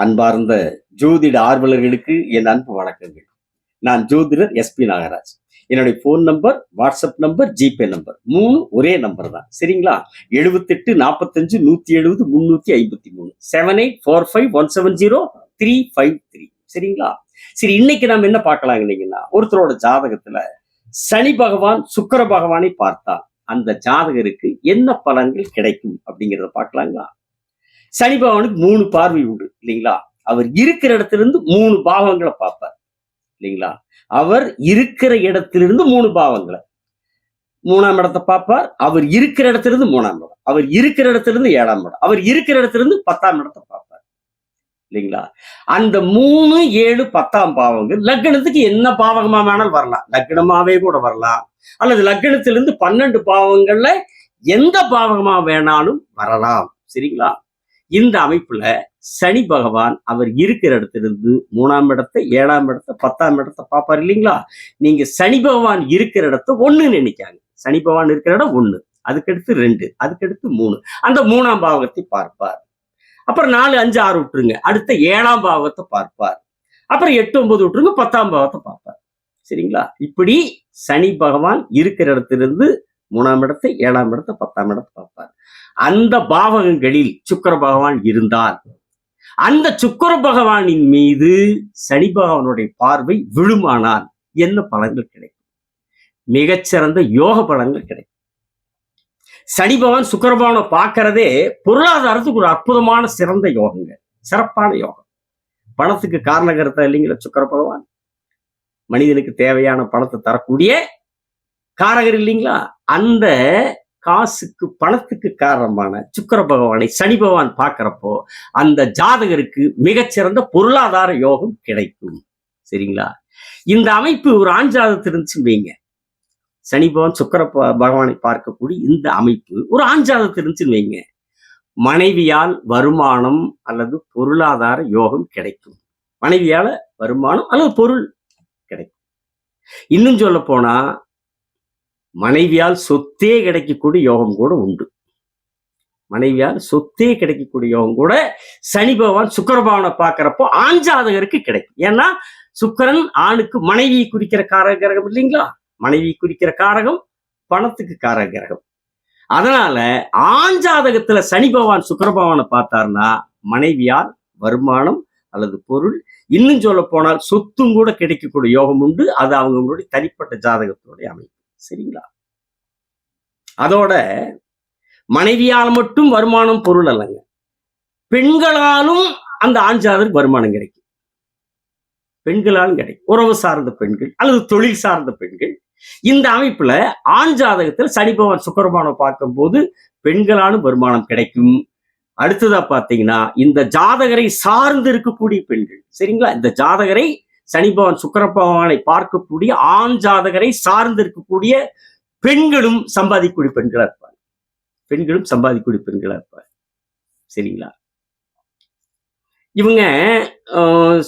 அன்பார்ந்த ஜோதிட ஆர்வலர்களுக்கு என் அன்பு வணக்கங்கள். நான் ஜோதிடர் SP நாகராஜ். என்னுடைய phone number, WhatsApp number, GPay number 3 ஒரே நம்பர் தான். சரிங்களா? 78 45 170 353 7845170353. சரிங்களா? சரி, இன்னைக்கு நம்ம என்ன பார்க்கலாங்கன்னீங்கன்னா, ஒருத்தரோட ஜாதகத்துல சனி பகவான் சுக்கிர பகவானை பார்த்தா அந்த ஜாதகருக்கு என்ன பலன்கள் கிடைக்கும் அப்படிங்கிறத பார்க்கலாங்களா? சனி பகவானுக்கு 3 பார்வை உண்டு இல்லைங்களா? அவர் இருக்கிற இடத்திலிருந்து 3 பாவங்களை பார்ப்பார் இல்லைங்களா? அவர் இருக்கிற இடத்திலிருந்து 3 பாவங்களை, 3ஆம் இடத்தை பார்ப்பார். அவர் இருக்கிற இடத்திலிருந்து 3ஆம் இடம், அவர் இருக்கிற இடத்திலிருந்து 7ஆம் இடம், அவர் இருக்கிற இடத்திலிருந்து 10ஆம் இடத்தை பார்ப்பார் இல்லைங்களா? அந்த 3, 7, 10ஆம் பாவங்கள் லக்னத்துக்கு என்ன பாவகமா வேணாலும் வரலாம். லக்னமாவே கூட வரலாம், அல்லது லக்னத்திலிருந்து 12 பாவங்கள்ல எந்த பாவகமா வேணாலும் வரலாம். சரிங்களா? இந்த அமைப்புல சனி பகவான் அவர் இருக்கிற இடத்திலிருந்து 3ஆம் இடத்தை, 7ஆம் இடத்தை, 10ஆம் இடத்தை பார்ப்பார் இல்லைங்களா? நீங்க சனி பகவான் இருக்கிற இடத்தை 1 நினைக்காங்க. சனி பகவான் இருக்கிற இடம் 1, அதுக்கடுத்து 2, அதுக்கடுத்து 3, அந்த 3ஆம் பாவகத்தை பார்ப்பார். அப்புறம் 4, 5, 6 விட்டுருங்க, அடுத்த 7ஆம் பாவகத்தை பார்ப்பார். அப்புறம் 8, 9 விட்டுருங்க, 10ஆம் பாவத்தை பார்ப்பார். சரிங்களா? இப்படி சனி பகவான் இருக்கிற இடத்திலிருந்து 3ஆம் இடத்தை, 7ஆம் இடத்தை, 10ஆம் இடத்தை பார்ப்பார். அந்த பாவகங்களில் சுக்கிர பகவான் இருந்தால் அந்த சுக்கிர பகவானின் மீது சனி பகவானுடைய பார்வை விழுமானால் என்ன பலன்கள் கிடைக்கும்? மிகச்சிறந்த யோக பலன்கள் கிடைக்கும். சனி பகவான் சுக்கிர பகவானை பார்க்கறதே பொருளாதாரத்துக்கு ஒரு அற்புதமான சிறந்த யோகங்க, சிறப்பான யோகம். பணத்துக்கு காரணகர்த்தா இல்லைங்களா சுக்கிர பகவான்? மனிதனுக்கு தேவையான பணத்தை தரக்கூடிய காரகர் இல்லைங்களா? அந்த காசுக்கு, பணத்துக்கு காரணமான சுக்கிர பகவானை சனி பகவான் பார்க்கிறப்போ அந்த ஜாதகருக்கு மிகச்சிறந்த பொருளாதார யோகம் கிடைக்கும். சரிங்களா? இந்த அமைப்பு ஒரு ஆண் ஜாதகத்தில் இருந்துச்சுன்னு வைங்க, சனி பகவான் சுக்கிர பகவானை பார்க்கக்கூடிய இந்த அமைப்பு ஒரு ஆண் ஜாதகத்தில் இருந்துச்சுன்னு வைங்க, மனைவியால் வருமானம் அல்லது பொருளாதார யோகம் கிடைக்கும். மனைவியால வருமானம் அல்லது பொருள் கிடைக்கும். இன்னும் சொல்ல போனா மனைவியால் சொத்தே கிடைக்கக்கூடிய யோகம் கூட உண்டு. மனைவியால் சொத்தே கிடைக்கக்கூடிய யோகம் கூட சனி பகவான் சுக்கிர பகவானை பார்க்கிறப்போ ஆண் ஜாதகருக்கு கிடைக்கும். ஏன்னா சுக்கிரன் ஆணுக்கு மனைவியை குறிக்கிற காரக கிரகம் இல்லைங்களா? மனைவி குறிக்கிற காரகம் பணத்துக்கு காரக கிரகம். அதனால ஆண் ஜாதகத்துல சனி பகவான் சுக்கிர பகவானை பார்த்தாருன்னா மனைவியால் வருமானம் அல்லது பொருள், இன்னும் சொல்ல போனால் சொத்தும் கூட கிடைக்கக்கூடிய யோகம் உண்டு. அது அவங்களுடைய தனிப்பட்ட ஜாதகத்தினுடைய அமைப்பு. சரிங்களா? அதோட மனைவியால் மட்டும் வருமானம் பொருள் அல்லங்க, பெண்களாலும் அந்த ஆண் ஜாதகருக்கு வருமானம் கிடைக்கும். பெண்களாலும் கிடைக்கும். உறவு சார்ந்த பெண்கள் அல்லது தொழில் சார்ந்த பெண்கள். இந்த அமைப்புல ஆண் ஜாதகத்தில் சனி பகவான் சுக்கிர பகவானை பார்க்கும் போது பெண்களாலும் வருமானம் கிடைக்கும். அடுத்ததா பாத்தீங்கன்னா இந்த ஜாதகரை சார்ந்து இருக்கக்கூடிய பெண்கள், சரிங்களா? இந்த ஜாதகரை சனி பகவான் சுக்கிர பகவானை பார்க்கக்கூடிய ஆண் ஜாதகரை சார்ந்து இருக்கக்கூடிய பெண்களும் சம்பாதிக்கக்கூடிய பெண்களா இருப்பாங்க. பெண்களும் சம்பாதிக்கக்கூடிய பெண்களா இருப்பாங்க. சரிங்களா? இவங்க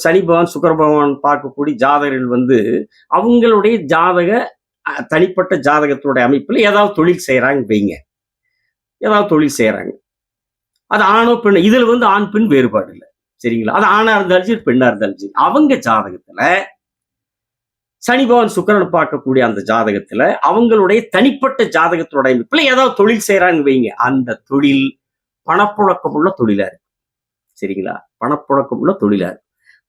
சனி பகவான் சுக்கிர பகவான் பார்க்கக்கூடிய ஜாதகர்கள் அவங்களுடைய ஜாதக தனிப்பட்ட ஜாதகத்தோட அமைப்புல ஏதாவது தொழில் செய்யறாங்க வைங்க, ஏதாவது தொழில் செய்யறாங்க. அது ஆணோ பெண், இதுல ஆண் பெண் வேறுபாடு இல்லை. சரிங்களா? அது ஆணா இருந்தாலும் சரி, பெண்ணா இருந்தாலும் சரி, அவங்க ஜாதகத்துல சனி பகவான் சுக்கிரனை பார்க்கக்கூடிய அந்த ஜாதகத்துல அவங்களுடைய தனிப்பட்ட ஜாதகத்தோட அமைப்புல ஏதாவது தொழில் செய்யறாங்க வைங்க, அந்த தொழில் பணப்புழக்கம் உள்ள தொழிலா இருக்கு. சரிங்களா? பணப்புழக்கம் உள்ள தொழிலா இருக்கு.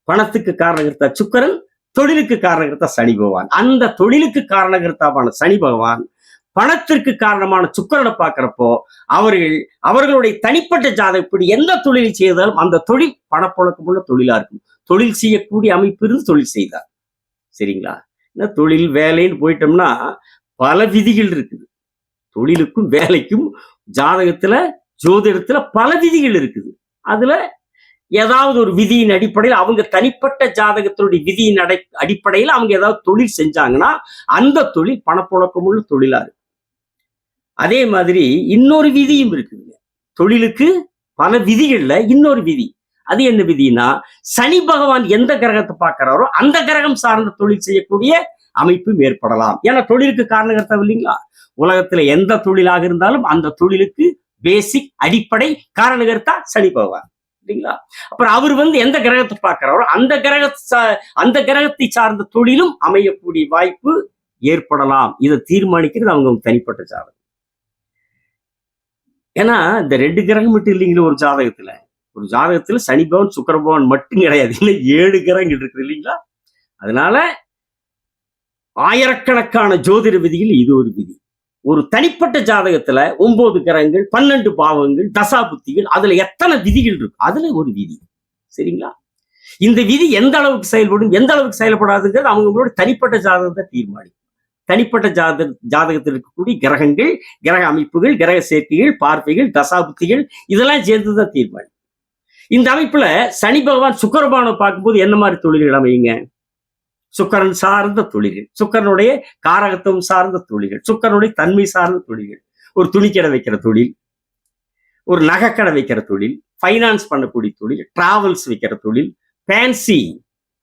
பணத்துக்கு காரணகர்த்தா சுக்கிரன், தொழிலுக்கு காரணகர்த்தா சனி பகவான். அந்த தொழிலுக்கு காரணகர்த்தாவான சனி பகவான் பணத்திற்கு காரணமான சுக்கிரனை பார்க்கிறப்போ அவர்களுடைய தனிப்பட்ட ஜாதகப்படி எந்த தொழிலை செய்தாலும் அந்த தொழில் பணப்புழக்கம் உள்ள தொழிலா இருக்கும். தொழில் செய்யக்கூடிய அமைப்பு இருந்து தொழில் செய்தார். சரிங்களா? தொழில் வேலைன்னு போயிட்டோம்னா பல விதிகள் இருக்குது. தொழிலுக்கும் வேலைக்கும் ஜாதகத்துல ஜோதிடத்துல பல விதிகள் இருக்குது. அதுல ஏதாவது ஒரு விதியின் அடிப்படையில் அவங்க தனிப்பட்ட ஜாதகத்தினுடைய விதியின் அடிப்படையில் அவங்க ஏதாவது தொழில் செஞ்சாங்கன்னா அந்த தொழில் பணப்புழக்கம் உள்ள தொழிலா இருக்கு. அதே மாதிரி இன்னொரு விதியும் இருக்குதுங்க. தொழிலுக்கு பல விதிகள்ல இன்னொரு விதி. அது என்ன விதினா, சனி பகவான் எந்த கிரகத்தை பார்க்கிறாரோ அந்த கிரகம் சார்ந்த தொழில் செய்யக்கூடிய அமைப்பு ஏற்படலாம். ஏன்னா தொழிலுக்கு காரணகர்த்தா இல்லைங்களா? உலகத்துல எந்த தொழிலாக இருந்தாலும் அந்த தொழிலுக்கு பேசிக் அடிப்படை காரணகர்த்தா சனி பகவான் இல்லைங்களா? அப்புறம் அவர் எந்த கிரகத்தை பார்க்கிறாரோ அந்த கிரகத்தை சார்ந்த தொழிலும் அமையக்கூடிய வாய்ப்பு ஏற்படலாம். இதை தீர்மானிக்கிறது அவங்க தனிப்பட்ட ஜாதகம். ஏன்னா இந்த 2 கிரகம் மட்டும் இல்லைங்களா ஒரு ஜாதகத்துல சனி பகவான் சுக்கிர பகவான் மட்டும் கிடையாது, இன்னும் 7 கிரகங்கள் இருக்குது இல்லைங்களா? அதனால ஆயிரக்கணக்கான ஜோதிட விதிகள் இது ஒரு விதி. ஒரு தனிப்பட்ட ஜாதகத்துல 9 கிரகங்கள், 12 பாவங்கள், தசாபுத்திகள், அதுல எத்தனை விதிகள் இருக்கு, அதுல ஒரு விதி. சரிங்களா? இந்த விதி எந்த அளவுக்கு செயல்படும், எந்த அளவுக்கு செயல்படாதுங்கிறது அவங்களோட தனிப்பட்ட ஜாதகத்தை தீர்மானிக்கும். தனிப்பட்ட ஜாதகத்தில் இருக்கக்கூடிய கிரகங்கள், கிரக அமைப்புகள், கிரக சேர்க்கைகள், பார்வைகள், தசாபுத்திகள் இதெல்லாம் சேர்ந்துதான் தீர்மானிக்கும். இந்த அமைப்புல சனி பகவான் சுக்கிர பகவானை பார்க்கும்போது என்ன மாதிரி தொழில்கள் அமையுங்க? சுக்கிரன் சார்ந்த தொழில்கள், சுக்கிரனுடைய காரகத்துவம் சார்ந்த தொழில்கள், சுக்கிரனுடைய தன்மை சார்ந்த தொழில்கள். ஒரு துணிக்கடை வைக்கிற தொழில், ஒரு நகைக்கடை வைக்கிற தொழில், ஃபைனான்ஸ் பண்ணக்கூடிய தொழில், டிராவல்ஸ் வைக்கிற தொழில், ஃபேன்சி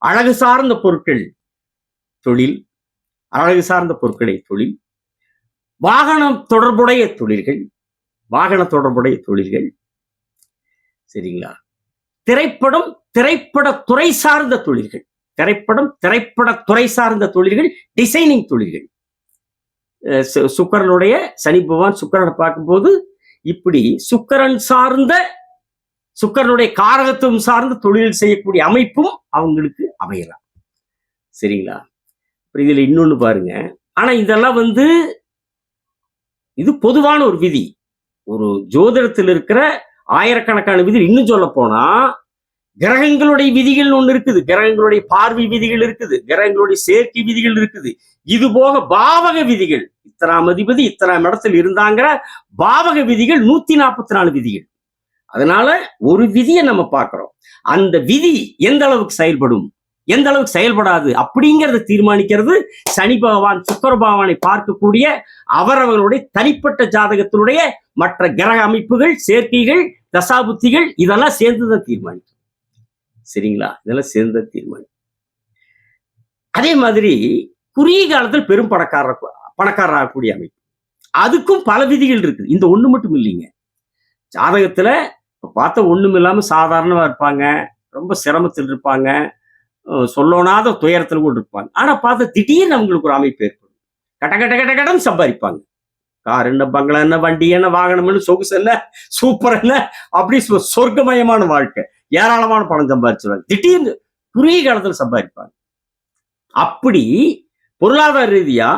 அழகு சார்ந்த பொருட்கள் தொழில், அழகு சார்ந்த பொருட்களை தொழில், வாகனம் தொடர்புடைய தொழில்கள், சரிங்களா? திரைப்படத்துறை சார்ந்த தொழில்கள், திரைப்படத்துறை சார்ந்த தொழில்கள், டிசைனிங் தொழில்கள். சுக்கிரனுடைய சனி பகவான் சுக்கிரனை பார்க்கும்போது இப்படி சுக்கிரனுடைய காரகத்துவம் சார்ந்த தொழில் செய்யக்கூடிய அமைப்பும் அவங்களுக்கு அமையலாம். சரிங்களா? இதுல இன்னொன்னு பாருங்க. ஆனா இதெல்லாம் இது பொதுவான ஒரு விதி. ஒரு ஜோதிடத்தில் இருக்கிற ஆயிரக்கணக்கான விதி. இன்னும் சொல்ல போனா கிரகங்களுடைய விதிகள் ஒண்ணு இருக்குது, கிரகங்களுடைய பார்வை விதிகள் இருக்குது, கிரகங்களுடைய சேர்க்கை விதிகள் இருக்குது. இது போக பாவக விதிகள், இத்தனாம் அதிபதி இத்தனாம் இடத்தில் இருந்தாங்கிற பாவக விதிகள் 144 விதிகள். அதனால ஒரு விதியை நம்ம பார்க்கிறோம். அந்த விதி எந்த அளவுக்கு செயல்படும், எந்த அளவுக்கு செயல்படாது அப்படிங்கிறத தீர்மானிக்கிறது சனி பகவான் சுக்கிர பகவானை பார்க்கக்கூடிய அவரவர்களுடைய தனிப்பட்ட ஜாதகத்தினுடைய மற்ற கிரக அமைப்புகள், சேர்க்கைகள், தசாபுத்திகள் இதெல்லாம் சேர்ந்துதான் தீர்மானிக்கும். சரிங்களா? இதெல்லாம் சேர்ந்து தீர்மானிக்கும். அதே மாதிரி குறுகிய காலத்தில் பெரும் பணக்காரர் ஆகக்கூடிய அமைப்பு, அதுக்கும் பல விதிகள் இருக்குது. இந்த ஒண்ணு மட்டும் இல்லைங்க. ஜாதகத்துல பார்த்த ஒண்ணும் இல்லாம சாதாரணமா இருப்பாங்க, ரொம்ப சிரமத்தில் இருப்பாங்க, சொல்லோனாத துயரத்தில் கூட இருப்பாங்க. ஆனா பார்த்து திடீர்னு அவங்களுக்கு ஒரு அமைப்பு ஏற்படும். கடன் சம்பாதிப்பாங்க. கார் என்ன, பங்களா என்ன, வண்டி என்ன, வாகனம் என்ன, சொகுசு என்ன, சூப்பர் என்ன, அப்படி சொர்க்கமயமான வாழ்க்கை, ஏராளமான பணம் சம்பாதிச்சிருவாங்க. திடீர்னு குறுகிய காலத்துல சம்பாதிப்பாங்க. அப்படி பொருளாதார ரீதியா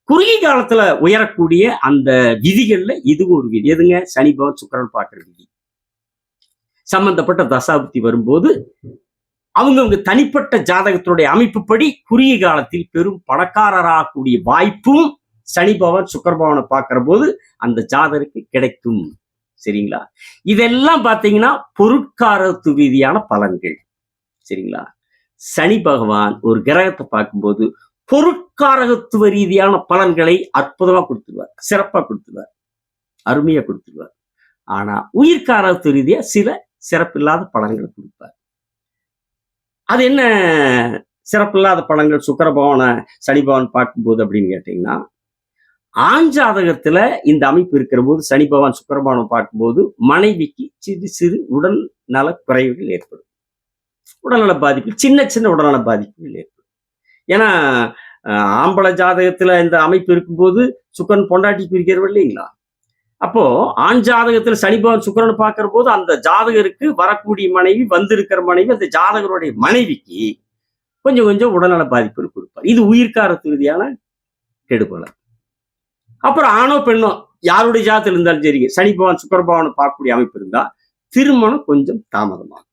குறுகிய காலத்துல உயரக்கூடிய அந்த விதிகள்ல இதுவும் ஒரு விதி. எதுங்க? சனி பகவான் சுக்கிரன் பார்க்கிற விதி. சம்பந்தப்பட்ட தசாபுத்தி வரும்போது அவங்க தனிப்பட்ட ஜாதகத்தினுடைய அமைப்புப்படி குறுகிய காலத்தில் பெரும் பணக்காரராகக்கூடிய வாய்ப்பும் சனி பகவான் சுக்கிர பகவானை பார்க்கிற போது அந்த ஜாதகருக்கு கிடைக்கும். சரிங்களா? இதெல்லாம் பார்த்தீங்கன்னா பொருட்காரத்து ரீதியான பலன்கள். சரிங்களா? சனி பகவான் ஒரு கிரகத்தை பார்க்கும்போது பொருட்காரகத்துவ ரீதியான பலன்களை அற்புதமா கொடுத்துருவார், சிறப்பா கொடுத்துருவார், அருமையா கொடுத்துருவார். ஆனா உயிர்காரகத்துவ ரீதியா சில சிறப்பில்லாத பலன்களை கொடுப்பார். அது என்ன சிறப்பில்லாத பலன்கள் சுக்கிர பகவானை சனி பகவான் பார்க்கும்போது அப்படின்னு கேட்டீங்கன்னா, ஆண் ஜாதகத்துல இந்த அமைப்பு இருக்கிற போது சனி பகவான் சுக்கிர பகவானை பார்க்கும்போது மனைவிக்கு சிறு சிறு உடல் நல குறைவுகள் ஏற்படும். உடல்நல பாதிப்பு, சின்ன சின்ன உடல்நல பாதிப்புகள் ஏற்படும். ஏன்னா ஆம்பளை ஜாதகத்துல இந்த அமைப்பு இருக்கும்போது சுக்கிரன் பொண்டாட்டி பிரிக்கிறவர் இல்லைங்களா? அப்போ ஆண் ஜாதகத்துல சனி பகவான் சுக்கிரனை பார்க்கிற போது அந்த ஜாதகருக்கு வரக்கூடிய மனைவி, வந்திருக்கிற மனைவி, அந்த ஜாதகருடைய மனைவிக்கு கொஞ்சம் கொஞ்சம் உடல்நல பாதிப்புகள் கொடுப்பார். இது உயிர்காரத்து ரீதியான கெடுபலன். அப்புறம் ஆணோ பெண்ணோ யாருடைய ஜாதகத்தில் இருந்தாலும் சரி, சனி பகவான் சுக்கிர பகவானை பார்க்கக்கூடிய அமைப்பு இருந்தா திருமணம் கொஞ்சம் தாமதமாகும்.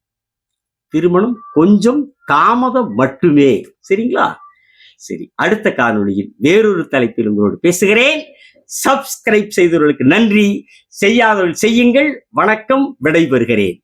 திருமணம் கொஞ்சம் தாமதம் மட்டுமே. சரிங்களா? சரி, அடுத்த காணொளியில் வேறொரு தலைப்பில் உங்களோடு பேசுகிறேன். சப்ஸ்கிரைப் செய்தவர்களுக்கு நன்றி, செய்யாதவர்கள் செய்யுங்கள். வணக்கம், விடைபெறுகிறேன்.